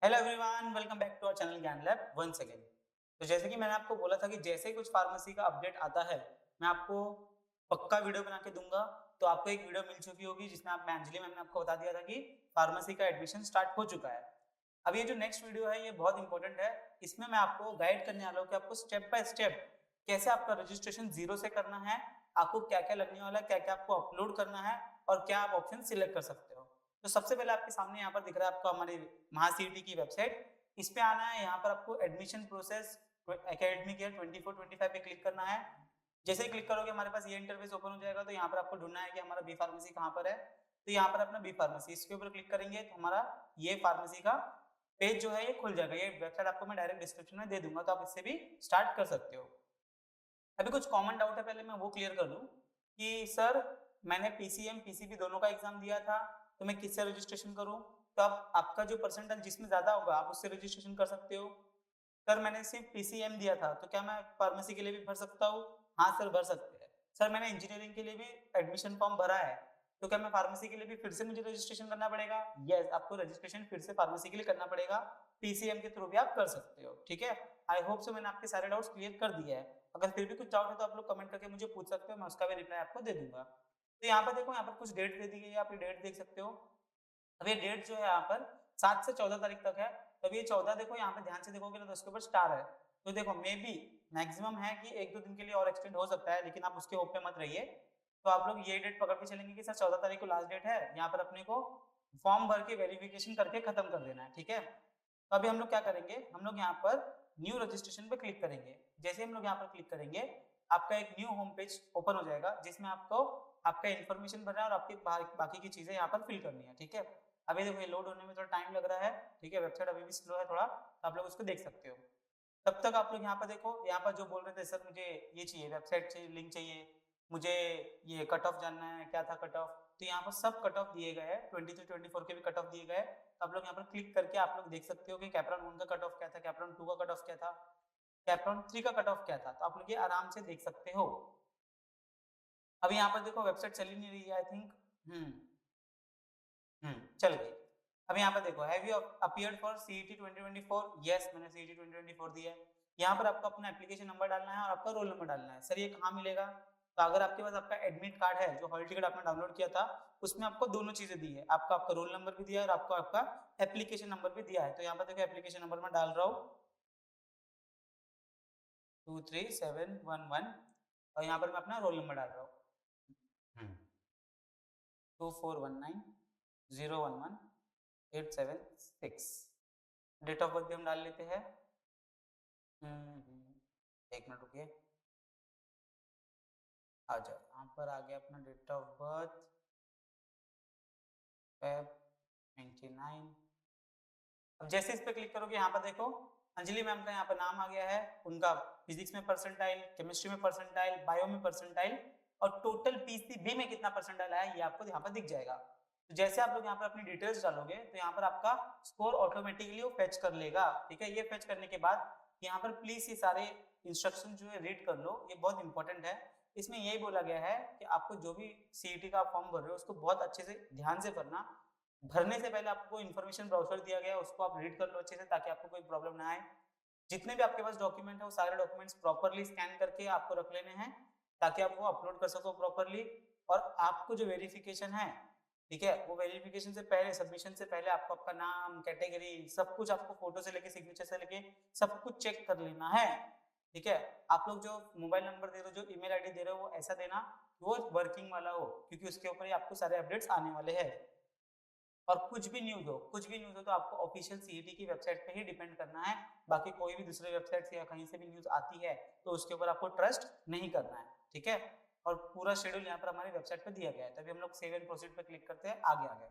Hello everyone, welcome back to our channel Gyan Lab once again. तो जैसे कि मैंने आपको बोला था कि जैसे ही कुछ फार्मेसी का अपडेट आता है मैं आपको पक्का वीडियो बना के दूंगा। तो आपको एक वीडियो मिल चुकी होगी जिसमें आप अंजलि मैम ने आपको बता दिया था कि फार्मेसी का एडमिशन स्टार्ट हो चुका है। अब ये जो नेक्स्ट वीडियो है ये बहुत इंपॉर्टेंट है। इसमें मैं आपको गाइड करने वाला हूँ कि आपको स्टेप बाय स्टेप कैसे आपका रजिस्ट्रेशन जीरो से करना है, आपको क्या क्या लगने वाला है, क्या क्या आपको अपलोड करना है और क्या आप ऑप्शन सिलेक्ट कर सकते हो। तो सबसे पहले आपके सामने यहाँ पर दिख रहा है आपको हमारी महासीईटी की वेबसाइट। इस पे आना है, यहाँ पर आपको एडमिशन प्रोसेस एकेडमिक ईयर 24-25 पे क्लिक करना है। जैसे ही क्लिक करोगे हमारे पास ये इंटरफेस ओपन हो जाएगा। तो यहाँ पर आपको ढूंढना है कि हमारा बी फार्मेसी कहाँ पर है। तो यहाँ पर अपना बी फार्मेसी इसके ऊपर क्लिक करेंगे तो हमारा ये फार्मेसी का पेज जो है ये खुल जाएगा। ये वेबसाइट आपको मैं डायरेक्ट डिस्क्रिप्शन में दे दूंगा, तो आप इससे भी स्टार्ट कर सकते हो। अभी कुछ कॉमन डाउट है, पहले मैं वो क्लियर कर दूं कि सर मैंने पीसीएम पीसीबी दोनों का एग्जाम दिया था, तो मैं किससे रजिस्ट्रेशन करूं। तो आप आपका जो परसेंटेज जिसमें ज्यादा होगा आप उससे रजिस्ट्रेशन कर सकते हो। सर मैंने सिर्फ पीसीएम दिया था तो क्या मैं फार्मेसी के लिए भी भर सकता हूँ। हाँ सर भर सकते हैं। सर मैंने इंजीनियरिंग के लिए भी एडमिशन फॉर्म भरा है, तो क्या मैं फार्मेसी के लिए भी फिर से मुझे रजिस्ट्रेशन करना पड़ेगा। यस, आपको रजिस्ट्रेशन फिर से फार्मेसी के लिए करना पड़ेगा। पीसीएम के थ्रू भी आप कर सकते हो। ठीक है, आई होप सो मैंने आपके सारे डाउट्स क्लियर कर दिए हैं। अगर फिर भी कुछ डाउट है तो आप लोग कमेंट करके मुझे पूछ सकते हो, मैं उसका भी रिप्लाई आपको दे दूंगा। तो यहाँ पर देखो, यहाँ पर कुछ डेट दे दी गई है, आप ये डेट देख सकते हो। अब ये डेट जो है यहाँ पर 7 से 14 तारीख तक है। तब ये 14 देखो, यहाँ पे ध्यान से देखोगे ना तो उसके ऊपर स्टार है। तो देखो मे बी मैक्सिमम है कि 1-2 दिन के लिए और एक्सटेंड हो सकता है, लेकिन आप उसके होप पे मत रहिए। तो आप लोग ये डेट पकड़ के चलेंगे कि सर 14 तारीख को लास्ट डेट है, यहाँ पर अपने को फॉर्म भर के वेरिफिकेशन करके खत्म कर देना है। ठीक है, तो अभी हम लोग क्या करेंगे, हम लोग यहाँ पर न्यू रजिस्ट्रेशन पे क्लिक करेंगे। जैसे हम लोग यहाँ पर क्लिक करेंगे आपका एक न्यू होम पेज ओपन हो जाएगा जिसमें आपको आपका इन्फॉर्मेशन भरना है और आपकी बाकी की चीजें यहाँ पर फिल करनी है। ठीक है, अभी देखो ये लोड होने में थोड़ा टाइम लग रहा है। ठीक है, वेबसाइट अभी भी स्लो है थोड़ा, तो आप लोग उसको देख सकते हो। तब तक आप लोग यहाँ पर देखो, यहाँ पर जो बोल रहे थे सर मुझे ये चाहिए, वेबसाइट चाहिए, लिंक चाहिए, मुझे ये कट ऑफ जानना है, क्या था कट ऑफ। तो यहाँ पर सब कट ऑफ दिए गए हैं, 23-24 के भी कट ऑफ दिए गए। तो आप लोग यहाँ पर क्लिक करके आप लोग देख सकते हो कि कैप्रॉन 1 का कट ऑफ क्या था, कैप्रॉन 2 का कट ऑफ क्या था, कैप्रॉन 3 का कट ऑफ क्या था। तो आप लोग ये आराम से देख सकते हो। अभी यहाँ पर देखो वेबसाइट चल ही नहीं रही है आई थिंक। चल गई। अब यहाँ पर देखो, have you appeared for CET 2024? Yes, मैंने सीईटी 2024 दिया है। यहाँ पर आपको अपना एप्लीकेशन नंबर डालना है और आपका रोल नंबर डालना है। सर ये कहाँ मिलेगा? तो अगर आपके पास आपका एडमिट कार्ड है, जो हॉल टिकट आपने डाउनलोड किया था, उसमें आपको दोनों चीजें दी है, आपका आपका रोल नंबर भी दिया है और आपको आपका एप्लीकेशन नंबर भी दिया है। तो यहाँ पर देखो एप्लीकेशन नंबर मैं डाल रहा हूँ 23711 और यहाँ पर मैं अपना रोल नंबर डाल रहा हूँ 2419011876। डेट ऑफ बर्थ भी हम डाल लेते हैं। एक मिनट रुकिए, आ जाओ, यहाँ पर आ गया अपना डेट ऑफ बर्थ फेब 99। अब जैसे इस पे क्लिक करोगे यहाँ पर देखो अंजलि मैम का यहाँ पर नाम आ गया है, उनका फिजिक्स में परसेंटाइल, केमिस्ट्री में परसेंटाइल, बायो में परसेंटाइल और टोटल पीसीबी में कितना परसेंटाइल आया ये आपको यहाँ पर दिख जाएगा। तो जैसे आप लोग यहाँ पर अपनी डिटेल्स डालोगे तो यहाँ पर आपका स्कोर ऑटोमेटिकली वो फेच कर लेगा। ठीक है, ये फेच करने के बाद यहाँ पर प्लीज ये सारे इंस्ट्रक्शन जो है रीड कर लो, ये बहुत इंपॉर्टेंट है। इसमें यही बोला गया है कि आपको जो भी सीईटी का फॉर्म भर रहे हो उसको बहुत अच्छे से ध्यान से भरना। भरने से पहले आपको इन्फॉर्मेशन ब्राउजर दिया गया है, उसको आप रीड कर लो अच्छे से ताकि आपको कोई प्रॉब्लम ना आए। जितने भी आपके पास डॉक्यूमेंट है वो सारे डॉक्यूमेंट्स प्रॉपरली स्कैन करके आपको रख लेने हैं ताकि आप वो अपलोड कर सको प्रॉपरली। और आपको जो वेरिफिकेशन है, ठीक है, वो वेरिफिकेशन से पहले, सबमिशन से पहले आपको आपका नाम, कैटेगरी, सब कुछ आपको फोटो से लेके सिग्नेचर से लेके सब कुछ चेक कर लेना है। ठीक है, आप लोग जो मोबाइल नंबर दे रहे हो, जो ईमेल आईडी दे रहे हो, वो ऐसा देना वो वर्किंग वाला हो, क्योंकि उसके ऊपर ही आपको सारे अपडेट्स आने वाले हैं। और कुछ भी न्यूज हो, कुछ भी न्यूज हो तो आपको ऑफिशियल सीईटी की वेबसाइट पे ही डिपेंड करना है। बाकी कोई भी दूसरे वेबसाइट से या कहीं से भी न्यूज आती है तो उसके ऊपर आपको ट्रस्ट नहीं करना है। ठीक है, और पूरा शेड्यूल यहाँ पर हमारी वेबसाइट पे दिया गया है। तभी हम लोग सेव एंड प्रोसीड पे क्लिक करते हैं, आगे आगे।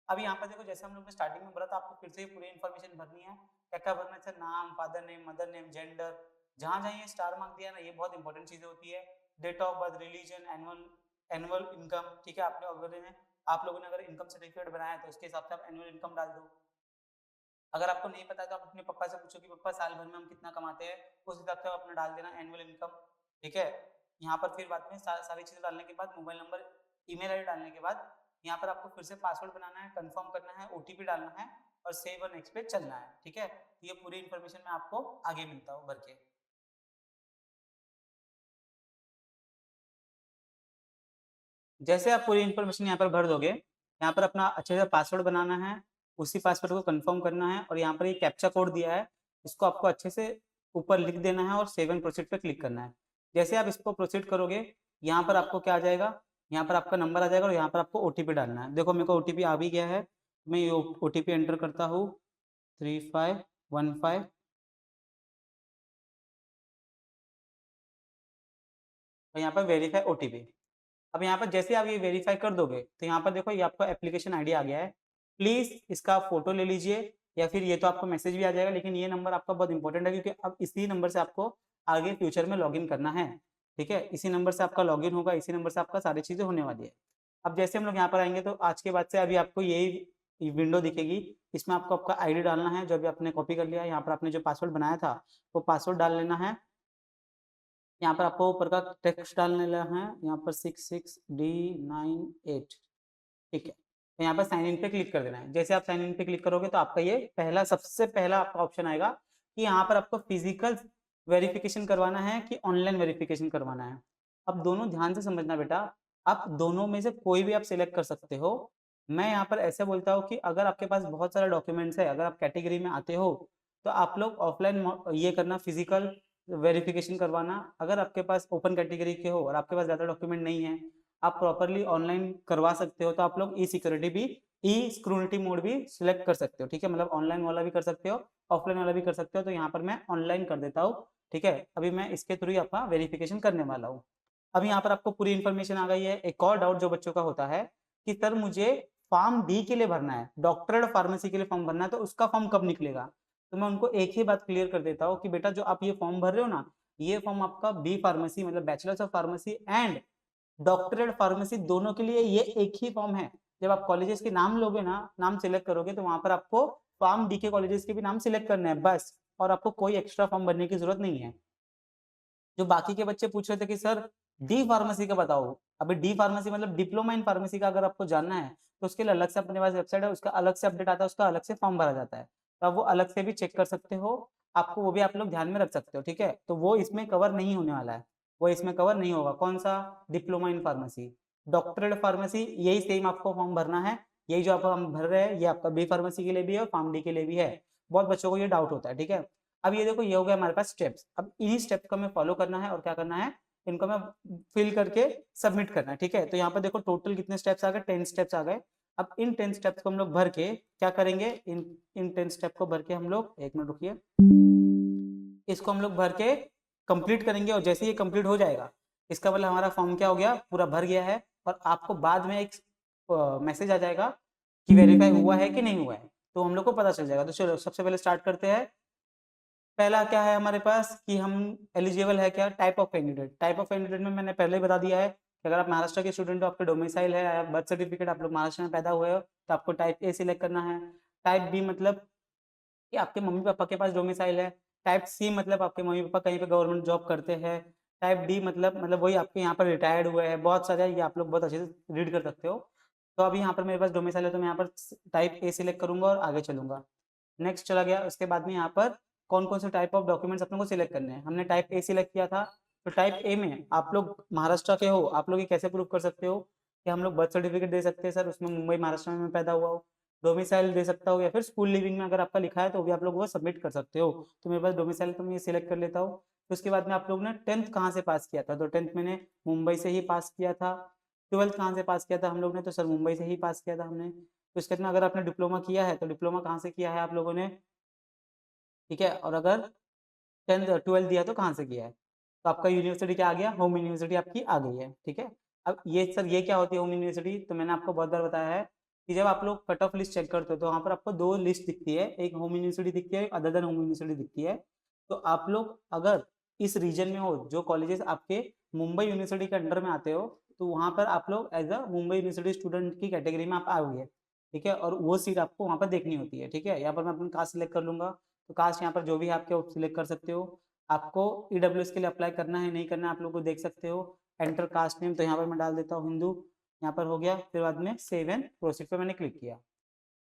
अब यहाँ पर देखो, जैसे हम लोग ने स्टार्टिंग में भरा था, आपको फिर से पूरी इन्फॉर्मेशन भरनी है। क्या क्या भरना है? नाम, father name, mother name, gender, जहां जहां ये स्टार मार्क दिया ना, ये बहुत इंपॉर्टेंट चीजें होती है। Date of birth, religion, annual annual income. ठीक है, आपने अगर आप लोगों ने अगर इनकम सर्टिफिकेट बनाया है तो उसके हिसाब से आप एनुअल इनकम डाल दो। अगर आपको नहीं पता है तो आप अपने पापा से पूछो कि पापा साल भर में हम कितना कमाते हैं, उस हिसाब से आप अपना डाल देना एनुअल इनकम। ठीक है, यहाँ पर फिर बाद में सारी चीजें डालने के बाद, मोबाइल नंबर, ईमेल आईडी डालने के बाद यहाँ पर आपको फिर से पासवर्ड बनाना है, कंफर्म करना है, ओटीपी डालना है और सेव और नेक्स्ट पे चलना है, ठीक है। ये पूरी इन्फॉर्मेशन मैं आपको आगे मिलता हूँ भर के। जैसे आप पूरी इन्फॉर्मेशन यहाँ पर भर दोगे, यहाँ पर अपना अच्छे से पासवर्ड बनाना है, उसी पासवर्ड को कंफर्म करना है और यहाँ पर ये कैप्चा कोड दिया है, इसको आपको अच्छे से ऊपर लिख देना है और सेव एंड प्रोसीड पे क्लिक करना है। जैसे आप इसको प्रोसीड करोगे, यहाँ पर आपको क्या आ जाएगा, यहाँ पर आपका नंबर आ जाएगा और यहाँ पर आपको ओटीपी डालना है। देखो मेरे को ओटीपी आ भी गया है, मैं ये ओटीपी एंटर करता हूँ 3515 और यहाँ पर वेरीफाई ओटीपी। अब यहाँ पर जैसे आप ये वेरीफाई कर दोगे तो यहाँ पर देखो ये आपका एप्लीकेशन आईडी आ गया है। प्लीज इसका फोटो ले लीजिए या फिर ये तो आपको मैसेज भी आ जाएगा, लेकिन ये नंबर आपका बहुत इंपॉर्टेंट है क्योंकि अब इसी नंबर से आपको आगे फ्यूचर में लॉगिन करना है, ठीक है। इसी नंबर से आपका लॉगिन होगा, इसी नंबर से आपका सारी चीजें होने वाली है। अब जैसे हम लोग यहाँ पर आएंगे तो आज के बाद से अभी आपको यही विंडो दिखेगी, इसमें आपको आपका आईडी डालना है जो अभी आपने कॉपी कर लिया है। यहाँ पर आपने जो पासवर्ड बनाया था वो पासवर्ड डाल लेना है। यहाँ पर आपको ऊपर का टेक्स्ट डालने है, यहाँ पर 66D98, ठीक है। तो यहाँ पर साइन इन पे क्लिक कर देना है। जैसे आप साइन इन पे क्लिक करोगे तो आपका ये पहला सबसे पहला आपका ऑप्शन आएगा कि यहाँ पर आपको फिजिकल वेरिफिकेशन करवाना है कि ऑनलाइन वेरिफिकेशन करवाना है। अब दोनों ध्यान से समझना बेटा, आप दोनों में से कोई भी आप सिलेक्ट कर सकते हो। मैं यहाँ पर ऐसे बोलता हूँ कि अगर आपके पास बहुत सारे डॉक्यूमेंट्स है, अगर आप कैटेगरी में आते हो तो आप लोग ऑफलाइन ये करना, फिजिकल वेरिफिकेशन करवाना। अगर आपके पास ओपन कैटेगरी के हो और आपके पास ज़्यादा डॉक्यूमेंट नहीं है, आप प्रॉपरली ऑनलाइन करवा सकते हो, तो आप लोग ई सिक्योरिटी भी, ई स्क्रूनिटी मोड भी सिलेक्ट कर सकते हो, ठीक है। मतलब ऑनलाइन वाला भी कर सकते हो, ऑफलाइन वाला भी कर सकते हो। तो यहाँ पर मैं ऑनलाइन कर देता हूँ, ठीक है। अभी मैं इसके थ्रू ही आपका वेरिफिकेशन करने वाला हूँ। अब यहाँ पर आपको पूरी इन्फॉर्मेशन आ गई है। एक और डाउट जो बच्चों का होता है कि सर मुझे फॉर्म डी के लिए भरना है, डॉक्टरेट फार्मेसी के लिए फॉर्म भरना है, तो उसका फॉर्म कब निकलेगा? तो मैं उनको एक ही बात क्लियर कर देता हूँ कि बेटा जो आप ये फॉर्म भर रहे हो ना, ये फॉर्म आपका बी फार्मेसी मतलब bachelors of pharmacy and doctorate pharmacy दोनों के लिए ये एक ही फॉर्म है। जब आप कॉलेजेस के नाम लोगे ना, नाम सिलेक्ट करोगे, तो वहां पर आपको फॉर्म डी के कॉलेजेस के भी नाम सिलेक्ट करने हैं बस, और आपको कोई एक्स्ट्रा फॉर्म भरने की जरूरत नहीं है। जो बाकी के बच्चे पूछ रहे थे कि सर डी फार्मेसी का बताओ, अभी डी फार्मेसी मतलब डिप्लोमा इन फार्मेसी का अगर आपको जानना है तो उसके लिए अलग से अपने पास वेबसाइट है, उसका अलग से अपडेट आता है, उसका अलग से फॉर्म भरा जाता है, तो आप वो अलग से भी चेक कर सकते हो। आपको वो भी आप लोग ध्यान में रख सकते हो, ठीक है। तो वो इसमें कवर नहीं होने वाला है, वो इसमें कवर नहीं होगा। कौन सा? Diploma in pharmacy. Doctorate pharmacy यही सेम आपको फॉर्म भरना है, यही जो आप हम भर रहे हैं ये आपका बी फार्मेसी के लिए भी है और फॉर्म डी के लिए भी है। बहुत बच्चों को ये डाउट होता है, ठीक है। अब ये देखो ये हो गया हमारे पास स्टेप्स। अब इन्हीं स्टेप्स को हमें फॉलो करना है और क्या करना है, इनको मैं फिल करके सबमिट करना है, ठीक है। तो यहाँ पर देखो टोटल कितने स्टेप्स आ गए, 10 स्टेप्स आ गए। अब इन 10 स्टेप्स को हम लोग भर के क्या करेंगे, इन 10 स्टेप को भर के हम लोग, एक मिनट रुकिए, इसको हम लोग भर के कंप्लीट करेंगे। और जैसे ये कंप्लीट हो जाएगा इसका मतलब हमारा फॉर्म क्या हो गया, पूरा भर गया है। और आपको बाद में एक मैसेज आ जाएगा कि वेरीफाई हुआ है कि नहीं हुआ है, तो हम लोग को पता चल जाएगा। तो चलो सबसे पहले स्टार्ट करते हैं। पहला क्या है हमारे पास कि हम एलिजिबल है क्या, type of candidate. Type of candidate में मैंने पहले ही बता दिया है कि अगर आप महाराष्ट्र के स्टूडेंट हो, आपके डोमिसाइल है, बर्थ सर्टिफिकेट आप लोग महाराष्ट्र में पैदा हुए हो, तो आपको टाइप ए सिलेक्ट करना है। टाइप बी मतलब कि आपके मम्मी पापा के पास डोमिसाइल है। टाइप सी मतलब आपके मम्मी पापा कहीं पे गवर्नमेंट जॉब करते हैं। टाइप डी मतलब वही आपके यहाँ पर रिटायर्ड हुए हैं। बहुत सारे ये आप लोग बहुत अच्छे से रीड कर सकते हो। तो अभी यहाँ पर मेरे पास डोमिसाइल है तो मैं यहाँ पर टाइप ए सिलेक्ट करूंगा और आगे चलूंगा। नेक्स्ट चला गया। उसके बाद में यहाँ पर कौन कौन से टाइप ऑफ डॉक्यूमेंट्स अपने को सिलेक्ट करने हैं। हमने टाइप ए सिलेक्ट किया था, तो टाइप ए में आप लोग महाराष्ट्र के हो, आप लोग ये कैसे प्रूव कर सकते हो कि हम लोग बर्थ सर्टिफिकेट दे सकते हैं सर, उसमें मुंबई महाराष्ट्र में पैदा हुआ हो। डोमिसाइल दे सकता हूँ या फिर स्कूल लिविंग में अगर आपका लिखा है तो भी आप लोग वो सबमिट कर सकते हो। तो मेरे पास डोमिसाइल तो मैं ये सिलेक्ट कर लेता हूँ। तो उसके बाद में आप लोग ने 10th कहाँ से पास किया था, तो 10th मैंने मुंबई से ही पास किया था। 12th कहाँ से पास किया था हम लोग ने, तो सर मुंबई से ही पास किया था हमने। तो इसके बाद अगर आपने डिप्लोमा किया है तो डिप्लोमा कहाँ से किया है आप लोगों ने, ठीक है। और अगर 10th 12th दिया तो कहाँ से किया है, तो आपका यूनिवर्सिटी क्या आ गया, होम यूनिवर्सिटी आपकी आ गई है, ठीक है। अब ये सर ये क्या होती है होम यूनिवर्सिटी, तो मैंने आपको बहुत बार बताया है कि जब आप लोग कट ऑफ लिस्ट चेक करते हो तो वहाँ पर आपको दो लिस्ट दिखती है, एक होम यूनिवर्सिटी दिखती है, एक अदर देन होम यूनिवर्सिटी दिखती है। तो आप लोग अगर इस रीजन में हो, जो कॉलेजेस आपके मुंबई यूनिवर्सिटी के अंडर में आते हो, तो वहाँ पर आप लोग as a Mumbai University student की कैटेगरी में आप आओगे, ठीक है। और वो सीट आपको वहाँ पर देखनी होती है, ठीक है। यहाँ पर मैं अपनी कास्ट सिलेक्ट कर लूंगा, तो कास्ट यहाँ पर जो भी है आपके सिलेक्ट कर सकते हो। आपको ईडब्ल्यूएस के लिए अप्लाई करना है नहीं करना है आप लोग को देख सकते हो। एंटर कास्ट नेम, तो यहाँ पर मैं डाल देता हूँ हिंदू, यहाँ पर हो गया। फिर बाद में सेव एंड प्रोसीड पे मैंने क्लिक किया।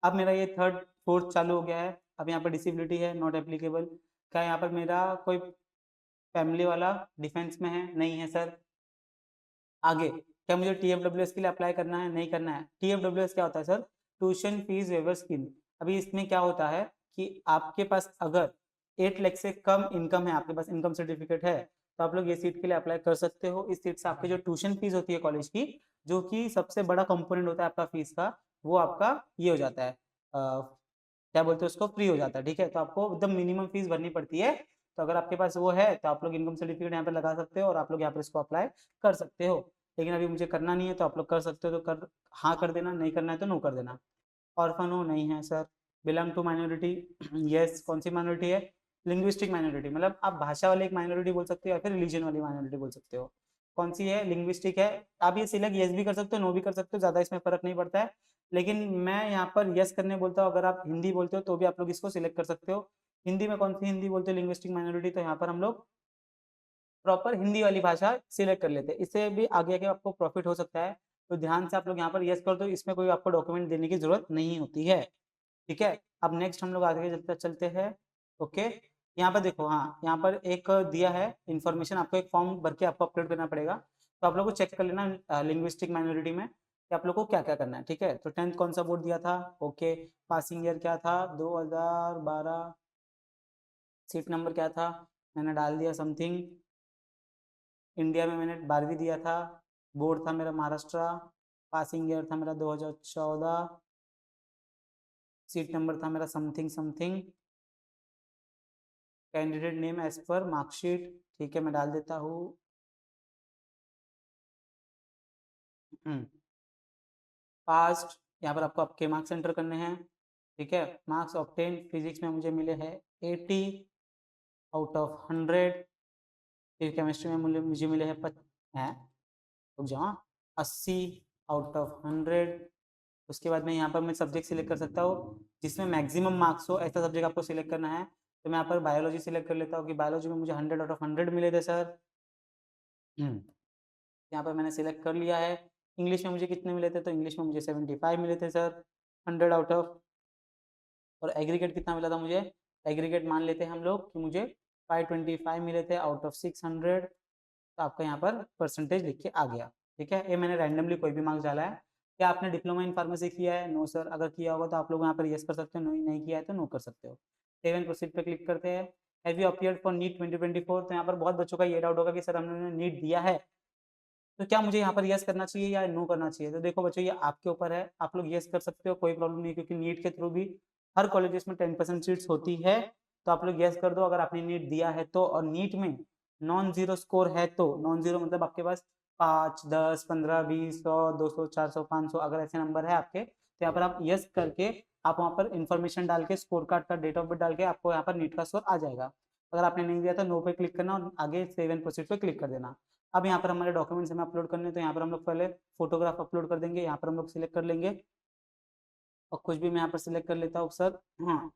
अब मेरा ये थर्ड फोर्थ चालू हो गया है। अब यहाँ पर डिसेबिलिटी है, नॉट एप्लीकेबल। क्या यहाँ पर मेरा कोई फैमिली वाला डिफेंस में है? नहीं है सर। आगे, क्या मुझे TFWS के लिए अप्लाई करना है? नहीं करना है। TFWS क्या होता है sir? Tuition fee waiver scheme. अभी इसमें क्या होता है कि आपके पास अगर 8 लाख से कम इनकम है, आपके पास इनकम सर्टिफिकेट है, तो आप लोग ये सीट के लिए अप्लाई कर सकते हो। इस सीट से आपकी जो ट्यूशन फीस होती है कॉलेज की, जो कि सबसे बड़ा कंपोनेंट होता है आपका फीस का, वो आपका ये हो जाता है, क्या बोलते हैं उसको, फ्री हो जाता है। ठीक है, तो आपको एकदम मिनिमम फीस भरनी पड़ती है। तो अगर आपके पास वो है तो आप लोग इनकम सर्टिफिकेट यहाँ पे लगा सकते हो और आप लोग यहाँ पर इसको अप्लाई कर सकते हो। लेकिन अभी मुझे करना नहीं है, तो आप लोग कर सकते हो तो कर, हाँ कर देना, नहीं करना है तो नो कर देना। ऑर्फन हो? नहीं है sir. Belong to minority? Yes. कौन सी माइनॉरिटी है? लिंग्विस्टिक माइनॉरिटी, मतलब आप भाषा वाली एक माइनॉरिटी बोल सकते हो या फिर रिलीजन वाली माइनॉरिटी बोल सकते हो। कौन सी है? लिंग्विस्टिक है। आप ये सिलेक्ट यस भी कर सकते हो, नो भी कर सकते हो, ज्यादा इसमें फर्क नहीं पड़ता है। लेकिन मैं यहाँ पर यस करने बोलता हूँ। अगर आप हिंदी बोलते हो तो भी आप लोग इसको सिलेक्ट कर सकते हो। हिंदी में कौन सी हिंदी बोलते हो लिंग्विस्टिक माइनॉरिटी, तो यहाँ पर हम लोग प्रॉपर हिंदी वाली भाषा सिलेक्ट कर लेते हैं। इससे भी आगे आगे आपको प्रॉफिट हो सकता है। तो ध्यान से आप लोग यहाँ पर यस कर दो, इसमें कोई आपको डॉक्यूमेंट देने की जरूरत नहीं होती है। ठीक है, अब नेक्स्ट हम लोग आगे चलते चलते हैं। ओके, यहाँ पर देखो, हाँ यहाँ पर एक दिया है इंफॉर्मेशन, आपको एक फॉर्म भर के आपको अपलोड करना पड़ेगा। तो आप लोग को चेक कर लेना लिंग्विस्टिक माइनॉरिटी में कि आप लोग को क्या क्या करना है। ठीक है, तो 10th कौन सा बोर्ड दिया था? ओके। पासिंग ईयर क्या था? 2012। सीट नंबर क्या था? मैंने डाल दिया समथिंग। इंडिया में मैंने 12वीं दिया था। बोर्ड था मेरा महाराष्ट्र। पासिंग ईयर था मेरा 2014। सीट नंबर था मेरा something something. Candidate name as per marksheet. ठीक है, मैं डाल देता हूँ। पास्ट, यहाँ पर आपको आपके मार्क्स एंटर करने हैं। ठीक है, मार्क्स ऑब्टेन फिजिक्स में मुझे मिले हैं 80 आउट ऑफ 100। फिर केमिस्ट्री में मुझे मिले हैं रुक जाओ, 80 आउट ऑफ 100। उसके बाद में यहाँ पर मैं सब्जेक्ट सिलेक्ट कर सकता हूँ जिसमें मैक्सिमम मार्क्स हो, ऐसा सब्जेक्ट आपको सिलेक्ट करना है। तो मैं यहाँ पर बायोलॉजी सिलेक्ट कर लेता हूँ कि बायोलॉजी में मुझे 100 आउट ऑफ 100 मिले थे सर। यहाँ पर मैंने सिलेक्ट कर लिया है। इंग्लिश में मुझे कितने मिले थे? तो इंग्लिश में मुझे 75 मिले थे सर, 100 आउट ऑफ। और एग्रीगेट कितना मिला था मुझे? एग्रीगेट मान लेते हैं हम लोग कि मुझे 525 मिले थे आउट ऑफ 600। तो आपका यहाँ पर परसेंटेज लिख के आ गया। ठीक है, ये मैंने रैंडमली कोई भी मार्क्स डाला है। क्या आपने डिप्लोमा इन फार्मेसी किया है? No sir. अगर किया होगा तो आप लोग यहाँ पर यस कर सकते हो, नहीं किया है तो नो कर सकते हो। सेव एंड प्रोसीड पे क्लिक करते हैं। Have you appeared for NEET 2024? तो यहाँ पर बहुत बच्चों का ये डाउट होगा कि सर हमने नीट दिया है, तो क्या मुझे यहाँ पर यस करना चाहिए या नो करना चाहिए? तो देखो बच्चों, ये आपके ऊपर है। आप लोग यस कर सकते हो, कोई प्रॉब्लम नहीं, क्योंकि नीट के थ्रू भी हर कॉलेजेस में 10% सीट्स होती है। तो आप लोग यस कर दो अगर आपने नीट दिया है तो। और नीट में नॉन जीरो स्कोर है तो, नॉन जीरो मतलब आपके पास 5, 10, 15, 20, 100, 200, 400, 500 अगर ऐसे नंबर है आपके, तो यहाँ पर आप यस करके आप वहाँ पर इन्फॉर्मेशन डाल के, स्कोर कार्ड का डेट ऑफ बर्थ डाल के आपको यहाँ पर नीट का स्कोर आ जाएगा। अगर आपने नहीं दिया तो नो पे क्लिक करना और आगे सेव एंड प्रोसीड पे क्लिक कर देना। अब यहाँ पर हमारे डॉक्यूमेंट्स हमें अपलोड करने, तो यहाँ पर हम लोग पहले फोटोग्राफ अपलोड कर देंगे। यहाँ पर हम लोग सिलेक्ट कर लेंगे और कुछ भी मैं यहाँ पर सिलेक्ट कर लेता हूँ सर। हाँ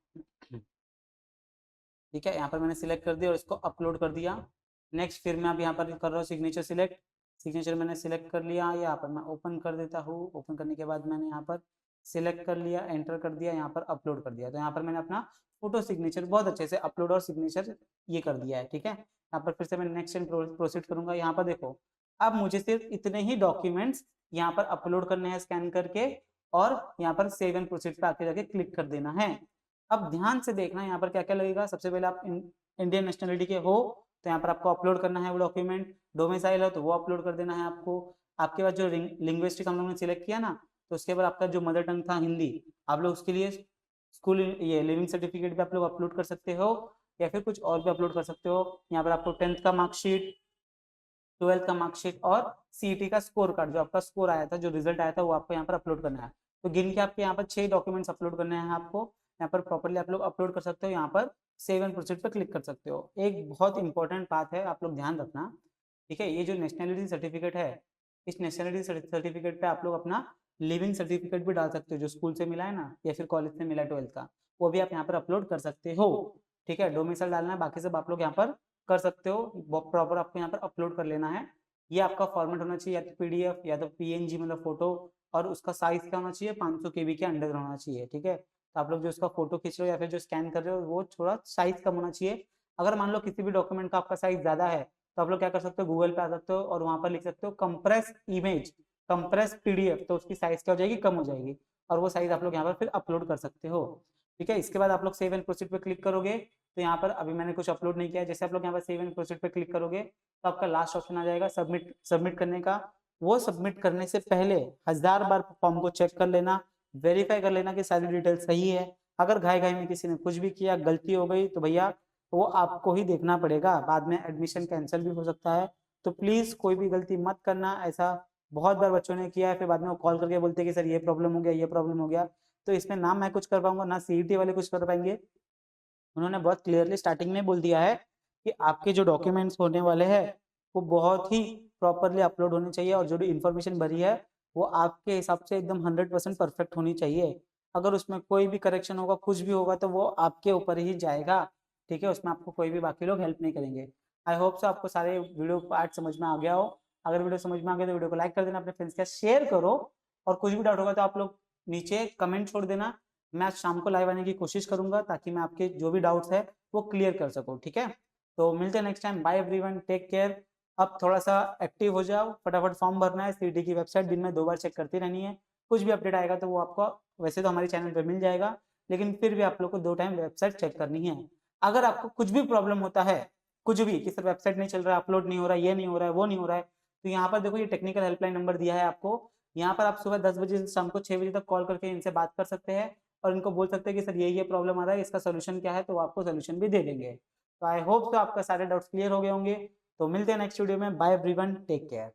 ठीक है, यहाँ पर मैंने सिलेक्ट कर दिया और इसको अपलोड कर दिया। नेक्स्ट, फिर मैं अब यहाँ पर कर रहा हूँ सिग्नेचर सिलेक्ट। सिग्नेचर मैंने सिलेक्ट कर लिया, यहाँ पर मैं ओपन कर देता हूँ। ओपन करने के बाद मैंने यहाँ पर सिलेक्ट कर लिया, एंटर कर दिया, यहाँ पर अपलोड कर दिया। तो यहाँ पर मैंने अपना फोटो सिग्नेचर बहुत अच्छे से अपलोड और सिग्नेचर ये कर दिया है। ठीक है, यहाँ पर फिर से मैं नेक्स्ट एंड प्रोसीड करूंगा। यहाँ पर देखो, अब मुझे सिर्फ इतने ही डॉक्यूमेंट्स यहाँ पर अपलोड करने हैं स्कैन करके, और यहाँ पर सेव एंड प्रोसीड पे आके जाके क्लिक कर देना है। अब ध्यान से देखना यहाँ पर क्या क्या लगेगा। सबसे पहले आप इंडियन नेशनलिटी के हो तो यहाँ पर आपको अपलोड करना है वो डॉक्यूमेंट। डोमिसाइल हो तो वो अपलोड कर देना है आपको। आपके पास जो लिंग्विस्टिक हम लोग ने सिलेक्ट किया ना, तो उसके बाद आपका जो मदर टंग था हिंदी, आप लोग उसके लिए स्कूल ये लिविंग सर्टिफिकेट भी आप लोग अपलोड कर सकते हो या फिर कुछ और भी अपलोड कर सकते हो। यहाँ पर आपको 10th का मार्कशीट, 12th का मार्कशीट और सीईटी का स्कोर कार्ड, जो आपका स्कोर आया था, जो रिजल्ट आया था, वो आपको यहाँ पर अपलोड करना है। तो गिन के आपके यहाँ पर 6 डॉक्यूमेंट्स अपलोड करने हैं आपको। यहाँ पर प्रॉपर्ली आप लोग अपलोड कर सकते हो, यहाँ पर सेव एंड प्रोसीड पर क्लिक कर सकते हो। एक बहुत इंपॉर्टेंट बात है, आप लोग ध्यान रखना। ठीक है, ये जो नेशनलिटी सर्टिफिकेट है, इस नेशनलिटी सर्टिफिकेट पे आप लोग अपना लिविंग सर्टिफिकेट भी डाल सकते हो, जो स्कूल से मिला है ना या फिर कॉलेज से मिला है 12th का, वो भी आप यहाँ पर अपलोड कर सकते हो। ठीक है, डोमिसाइल डालना है, बाकी सब आप लोग यहाँ पर कर सकते हो। प्रॉपर आपको यहाँ पर अपलोड कर लेना है। ये आपका फॉर्मेट होना चाहिए या तो PDF या तो PNG मतलब फोटो और उसका साइज क्या होना चाहिए, 500 KB के अंडर होना चाहिए। ठीक है, तो आप लोग जो उसका फोटो खींच रहे हो या फिर जो स्कैन कर रहे हो वो थोड़ा साइज कम होना चाहिए। अगर मान लो किसी भी डॉक्यूमेंट का आपका साइज ज्यादा है तो आप लोग क्या कर सकते हो, गूगल पे आ सकते हो और वहां पर लिख सकते हो कंप्रेस इमेज, कंप्रेस PDF, तो उसकी साइज क्या हो जाएगी, कम हो जाएगी, और वो साइज आप लोग यहाँ पर फिर अपलोड कर सकते हो। ठीक है, इसके बाद आप लोग सेव एंड प्रोसीड पे क्लिक करोगे तो यहाँ पर अभी मैंने कुछ अपलोड नहीं किया है, जैसे आप लोग यहाँ पर सेव एंड प्रोसीड पे क्लिक करोगे तो आपका लास्ट ऑप्शन आ जाएगा सबमिट, सबमिट करने का। वो सबमिट करने से पहले 1000 बार फॉर्म को चेक कर लेना, वेरीफाई कर लेना कि सारी डिटेल सही है। अगर घाई घाई में किसी ने कुछ भी किया, गलती हो गई, तो भैया वो आपको ही देखना पड़ेगा, बाद में एडमिशन कैंसिल भी हो सकता है। तो प्लीज कोई भी गलती मत करना, ऐसा बहुत बार बच्चों ने किया है, फिर बाद में वो कॉल करके बोलते हैं कि सर ये प्रॉब्लम हो गया, ये प्रॉब्लम हो गया। तो इसमें ना मैं कुछ कर पाऊंगा, ना CET वाले कुछ कर पाएंगे। उन्होंने बहुत क्लियरली स्टार्टिंग में बोल दिया है कि आपके जो डॉक्यूमेंट्स होने वाले हैं वो बहुत ही प्रॉपरली अपलोड होने चाहिए, और जो भी इंफॉर्मेशन भरी है वो आपके हिसाब से एकदम 100% परफेक्ट होनी चाहिए। अगर उसमें कोई भी करेक्शन होगा, कुछ भी होगा, तो वो आपके ऊपर ही जाएगा। ठीक है, उसमें आपको कोई भी बाकी लोग हेल्प नहीं करेंगे। आई होप सो आपको सारे वीडियो पार्ट समझ में आ गया हो। अगर वीडियो समझ में आ गया तो वीडियो को लाइक कर देना, अपने फ्रेंड्स के साथ शेयर करो, और कुछ भी डाउट होगा तो आप लोग नीचे कमेंट छोड़ देना। मैं आज शाम को लाइव आने की कोशिश करूंगा ताकि मैं आपके जो भी डाउट्स है वो क्लियर कर सकूं। ठीक है, तो मिलते हैं next time, bye everyone, take care. अब थोड़ा सा एक्टिव हो जाओ, फटाफट फॉर्म भरना है। CET की वेबसाइट दिन में 2 बार चेक करती रहनी है, कुछ भी अपडेट आएगा तो वो आपको वैसे तो हमारे चैनल पे मिल जाएगा, लेकिन फिर भी आप लोग को 2 टाइम वेबसाइट चेक करनी है। अगर आपको कुछ भी प्रॉब्लम होता है, कुछ भी कि सर वेबसाइट नहीं चल रहा है, अपलोड नहीं हो रहा है, ये नहीं हो रहा है, वो नहीं हो रहा है, तो यहाँ पर देखो ये टेक्निकल हेल्पलाइन नंबर दिया है आपको। यहाँ पर आप सुबह 10 बजे से शाम को 6 बजे तक कॉल करके इनसे बात कर सकते हैं और इनको बोल सकते हैं कि सर ये प्रॉब्लम आ रहा है, इसका सोल्यूशन क्या है, तो वो आपको सोल्यूशन भी दे देंगे। तो आई होप तो आपका सारे डाउट्स क्लियर हो गए होंगे। तो मिलते हैं नेक्स्ट वीडियो में, बाय एवरीवन, टेक केयर।